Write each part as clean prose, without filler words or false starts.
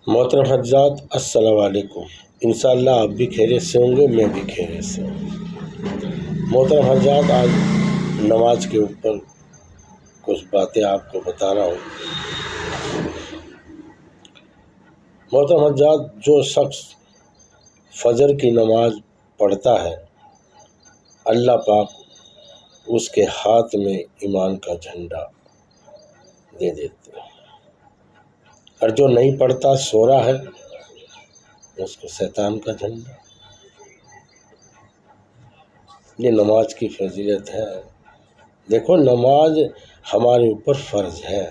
محترم حضرات السلام علیکم۔ انشاءاللہ آپ بھی خیریت سے ہوں گے، میں بھی خیریت سے ہوں۔ محترم حضرات، آج نماز کے اوپر کچھ باتیں آپ کو بتا رہا ہوں۔ محترم حضرات، جو شخص فجر کی نماز پڑھتا ہے، اللہ پاک اس کے ہاتھ میں ایمان کا جھنڈا دے دیتے ہیں، اور جو نہیں پڑھتا سو رہا ہے اس کو شیطان کا جھنڈا۔ یہ نماز کی فضیلت ہے۔ دیکھو، نماز ہمارے اوپر فرض ہے۔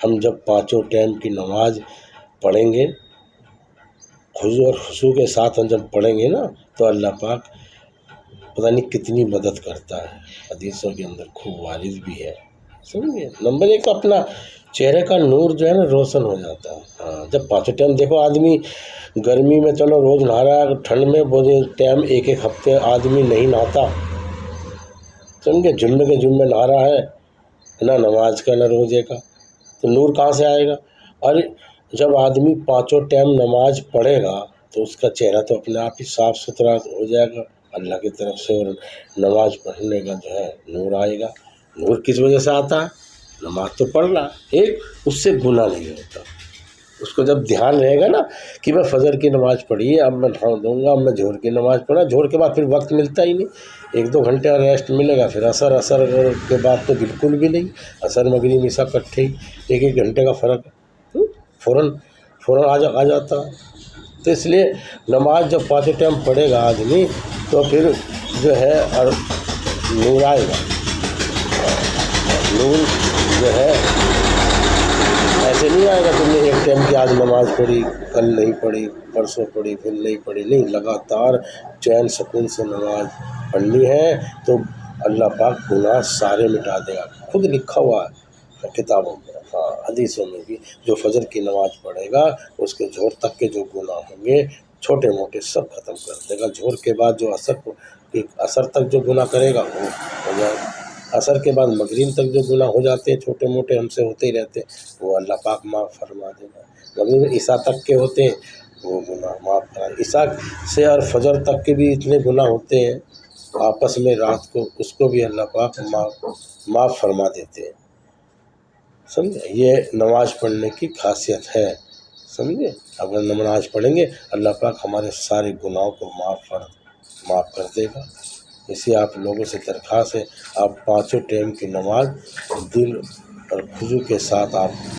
ہم جب پانچوں ٹائم کی نماز پڑھیں گے، خضوع اور خشوع کے ساتھ ہم جب پڑھیں گے نا، تو اللہ پاک پتہ نہیں کتنی مدد کرتا ہے۔ حدیثوں کے اندر خوب وارد بھی ہے، سمجھے۔ نمبر ایک، اپنا چہرے کا نور جو ہے نا روشن ہو جاتا ہے۔ جب پانچوں ٹائم دیکھو، آدمی گرمی میں چلو روز نہا رہا ہے، ٹھنڈ میں بہت ٹائم ایک ہفتے آدمی نہیں نہاتا، سمجھے، جمعے کے جمعے نہا رہا ہے، نہ نماز کا نہ روزے کا، تو نور کہاں سے آئے گا؟ اور جب آدمی پانچوں ٹائم نماز پڑھے گا تو اس کا چہرہ تو اپنے آپ ہی صاف ستھرا ہو جائے گا اللہ کی طرف سے، اور نماز پڑھنے کا جو ہے نور آئے گا۔ نور کس وجہ سے آتا ہے؟ نماز تو پڑھ رہا، ایک اس سے گناہ نہیں ہوتا۔ اس کو جب دھیان رہے گا نا کہ میں فجر کی نماز پڑھی ہے، اب میں ٹھاؤں دوں گا، اب میں ظہر کی نماز پڑھا، ظہر کے بعد پھر وقت ملتا ہی نہیں، ایک دو گھنٹے ریسٹ ملے گا، پھر عصر کے بعد تو بالکل بھی نہیں، عصر مغرب عشاء اکٹھے ہی، ایک ایک گھنٹے کا فرق ہے، فوراً آ جاتا ہے۔ تو اس لیے نماز جب پانچوں ٹائم پڑھے گا آدمی تو پھر جو ہے اور نور آئے گا۔ نور جو ہے ایسے نہیں آئے گا تم نے ایک ٹائم کی آج نماز پڑھی، کل نہیں پڑھی، پرسوں پڑھی، پھر نہیں پڑھی، نہیں، لگاتار چین سکون سے نماز پڑھنی ہے تو اللہ پاک گناہ سارے مٹا دے گا۔ خود لکھا ہوا ہے کتابوں میں، حدیثوں میں بھی، جو فجر کی نماز پڑھے گا اس کے ظہر تک کے جو گناہ ہوں گے چھوٹے موٹے سب ختم کر دے گا۔ ظہر کے بعد جو عصر تک جو گناہ کرے گا وہ ہو جائے گا، عصر کے بعد مغرب تک جو گناہ ہو جاتے ہیں چھوٹے موٹے ہم سے ہوتے ہی رہتے ہیں، وہ اللہ پاک معاف فرما دے گا۔ مغرب عشاء تک کے ہوتے ہیں وہ گناہ معاف فرما، عشاء سے اور فجر تک کے بھی اتنے گناہ ہوتے ہیں آپس میں رات کو، اس کو بھی اللہ پاک معاف فرما دیتے ہیں، سمجھے۔ یہ نماز پڑھنے کی خاصیت ہے، سمجھے۔ اگر نماز پڑھیں گے اللہ پاک ہمارے سارے گناہوں کو معاف کر دے گا۔ اسی آپ لوگوں سے درخواست ہے، آپ پانچوں ٹائم کی نماز دل اور خضوع کے ساتھ آپ